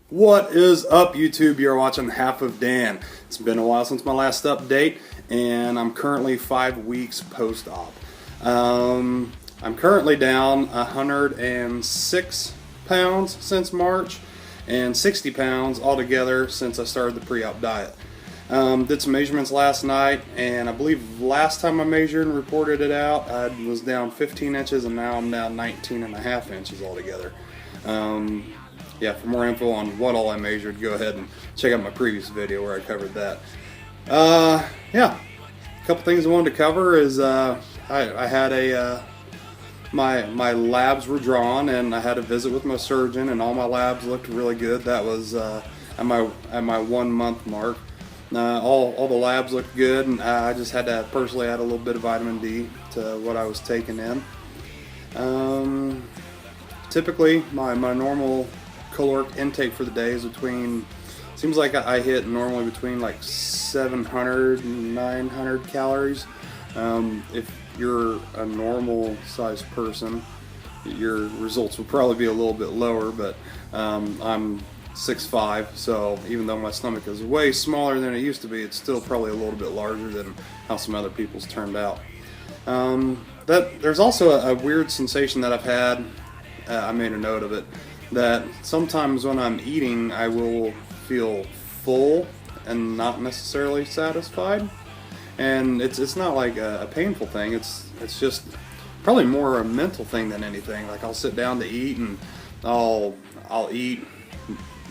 What is up, YouTube? You're watching Half of Dan. It's been a while since my last update, and I'm currently 5 weeks post-op. I'm currently down 106 pounds since March, and 60 pounds altogether since I started the pre-op diet. Did some measurements last night, and I believe last time I measured and reported it out, I was down 15 inches, and now I'm down 19 and a half inches altogether. Yeah, for more info on what all I measured, go ahead and check out my previous video where I covered that. Yeah, a couple things I wanted to cover is I had my labs were drawn, and I had a visit with my surgeon, and all my labs looked really good. That was at my 1 month mark. All the labs looked good, and I just had to personally add a little bit of vitamin D to what I was taking in. Typically, my normal caloric intake for the day is seems like I hit normally between like 700 and 900 calories. If you're a normal sized person, your results will probably be a little bit lower, but I'm 6'5", so even though my stomach is way smaller than it used to be, it's still probably a little bit larger than how some other people's turned out. There's also a weird sensation that I've had. I made a note of it, that sometimes when I'm eating I will feel full and not necessarily satisfied, and it's not like a painful thing. It's just probably more a mental thing than anything. Like I'll sit down to eat, and I'll eat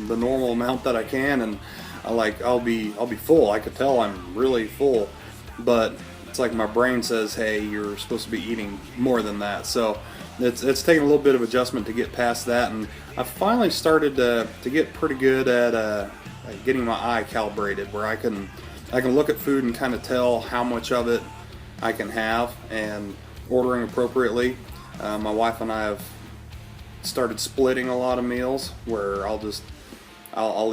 the normal amount that I can, and I'll be full. I could tell I'm really full, but it's like my brain says, hey, you're supposed to be eating more than that. So it's taken a little bit of adjustment to get past that, and I finally started to get pretty good at getting my eye calibrated, where I can look at food and kind of tell how much of it I can have, and ordering appropriately. My wife and I have started splitting a lot of meals, where I'll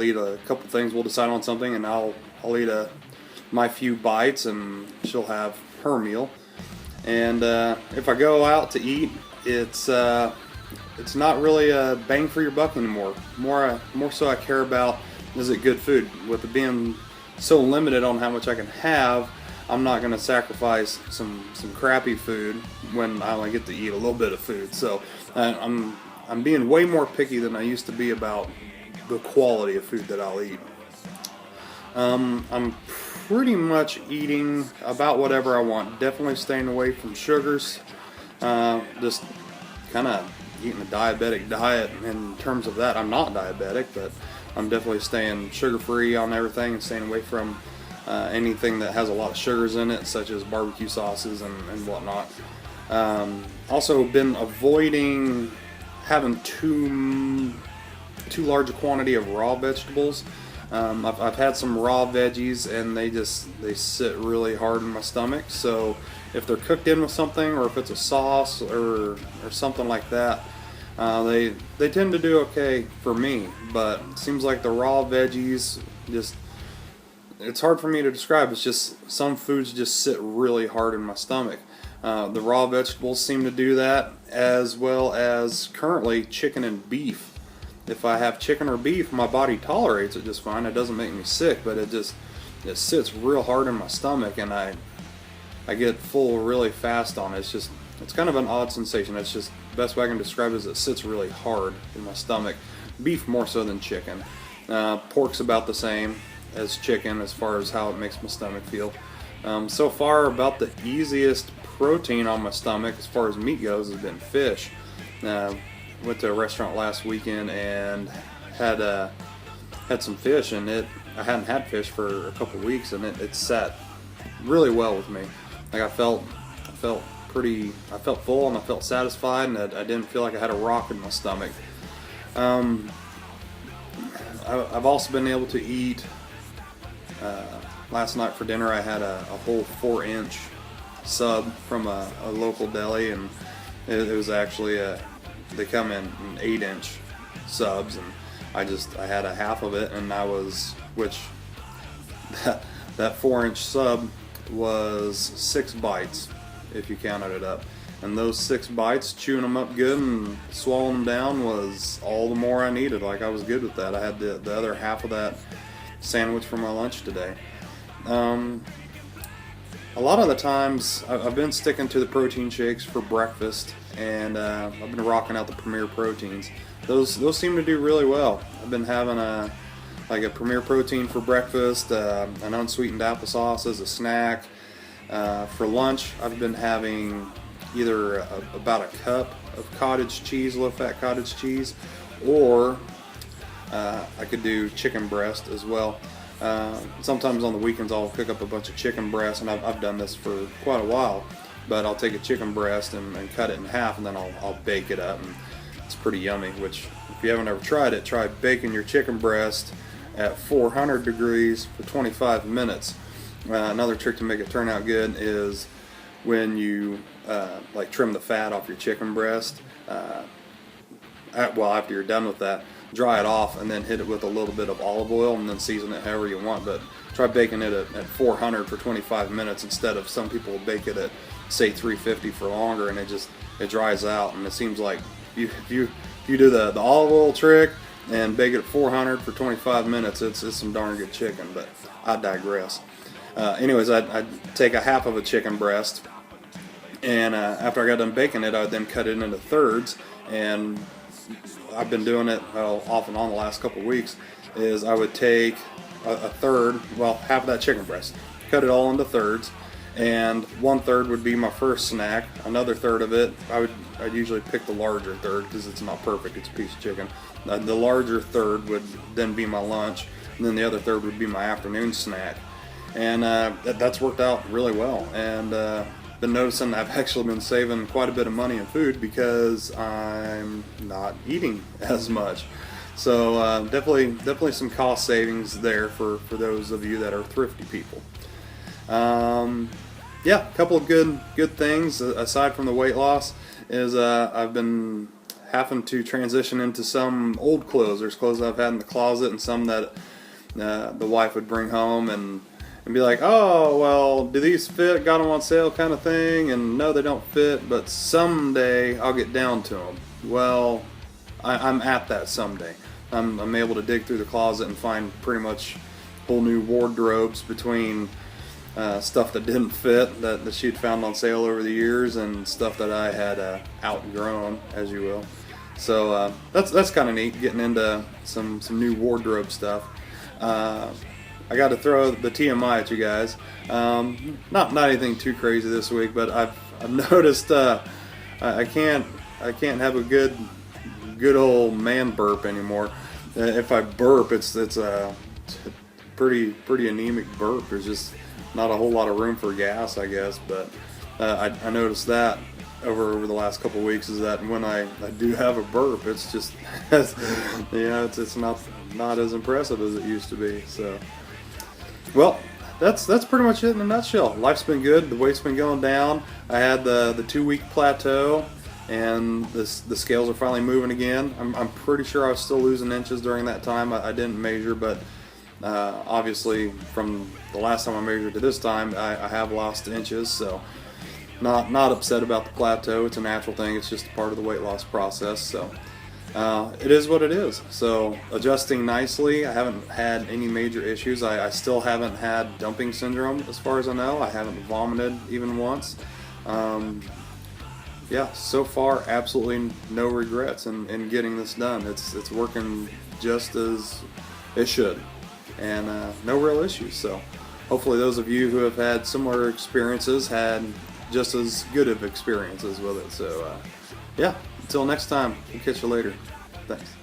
eat a couple things. We'll decide on something, and I'll eat my few bites, and she'll have her meal. And if I go out to eat, it's not really a bang for your buck anymore. More so I care about, is it good food? With it being so limited on how much I can have, I'm not going to sacrifice some crappy food when I only get to eat a little bit of food. So I'm being way more picky than I used to be about the quality of food that I'll eat. I'm pretty much eating about whatever I want. Definitely staying away from sugars. Just kind of eating a diabetic diet in terms of that. I'm not diabetic, but I'm definitely staying sugar-free on everything, and staying away from anything that has a lot of sugars in it, such as barbecue sauces and whatnot. Also been avoiding having too large a quantity of raw vegetables. I've had some raw veggies, and they sit really hard in my stomach. So if they're cooked in with something, or if it's a sauce or something like that, they tend to do okay for me. But it seems like the raw veggies, it's hard for me to describe. It's just some foods just sit really hard in my stomach. The raw vegetables seem to do that, as well as currently chicken and beef. If I have chicken or beef, my body tolerates it just fine. It doesn't make me sick, but it sits real hard in my stomach, and I get full really fast on it. It's kind of an odd sensation. It's just the best way I can describe it is it sits really hard in my stomach. Beef more so than chicken. Pork's about the same as chicken as far as how it makes my stomach feel. So far, about the easiest protein on my stomach as far as meat goes has been fish. Went to a restaurant last weekend and had some fish, and I hadn't had fish for a couple of weeks, and it sat really well with me. Like I felt full, and I felt satisfied, and I didn't feel like I had a rock in my stomach. I've also been able to eat. Last night for dinner, I had a whole 4-inch sub from a local deli, and it was actually they come in 8-inch subs, and I had a half of it, and that 4-inch sub was 6 bites if you counted it up. And those 6 bites, chewing them up good and swallowing them down, was all the more I needed. Like, I was good with that. I had the other half of that sandwich for my lunch today. A lot of the times I've been sticking to the protein shakes for breakfast, and I've been rocking out the Premier Proteins. Those seem to do really well. I've been having a Premier Protein for breakfast, an unsweetened applesauce as a snack. For lunch, I've been having either about a cup of cottage cheese, low-fat cottage cheese, or I could do chicken breast as well. Sometimes on the weekends I'll cook up a bunch of chicken breast, and I've done this for quite a while, but I'll take a chicken breast and cut it in half, and then I'll bake it up, and it's pretty yummy. Which, if you haven't ever tried it, try baking your chicken breast at 400 degrees for 25 minutes. Another trick to make it turn out good is when you like trim the fat off your chicken breast, after you're done with that, dry it off and then hit it with a little bit of olive oil and then season it however you want. But try baking it at 400 for 25 minutes instead of some people bake it at, say, 350 for longer, and it dries out. And it seems like if you do the olive oil trick and bake it at 400 for 25 minutes, it's some darn good chicken. But I digress. Anyways, I'd take a half of a chicken breast, and after I got done baking it, I would then cut it into thirds. And I've been doing it off and on the last couple of weeks. Is I would take a third, half of that chicken breast, cut it all into thirds, and 1/3 would be my first snack. Another third of it, I'd usually pick the larger third because it's not perfect, it's a piece of chicken. The larger third would then be my lunch, and then the other third would be my afternoon snack. And that's worked out really well. And been noticing I've actually been saving quite a bit of money in food because I'm not eating as much. So definitely some cost savings there for those of you that are thrifty people. A couple of good things aside from the weight loss is I've been having to transition into some old clothes. There's clothes I've had in the closet and some that the wife would bring home and be like, oh, well, do these fit? Got them on sale kind of thing. And no, they don't fit, but someday I'll get down to them. Well, I'm at that someday. I'm able to dig through the closet and find pretty much whole new wardrobes between stuff that didn't fit that she'd found on sale over the years and stuff that I had outgrown, as you will. So that's kind of neat, getting into some new wardrobe stuff. I got to throw the TMI at you guys. Not anything too crazy this week, but I've noticed I can't have a good old man burp anymore. If I burp, it's a pretty anemic burp. There's just not a whole lot of room for gas, I guess. But I noticed that over the last couple of weeks is that when I do have a burp, it's just it's not as impressive as it used to be. So. Well, that's pretty much it in a nutshell. Life's been good. The weight's been going down. I had the 2-week plateau, and the scales are finally moving again. I'm pretty sure I was still losing inches during that time. I didn't measure, but obviously from the last time I measured to this time, I have lost inches. So not upset about the plateau. It's a natural thing. It's just a part of the weight loss process. So. It is what it is. So adjusting nicely. I haven't had any major issues. I still haven't had dumping syndrome as far as I know. I haven't vomited even once. So far absolutely no regrets in getting this done. It's working just as it should, and no real issues. So hopefully those of you who have had similar experiences had just as good of experiences with it. So until next time, we'll catch you later. Thanks.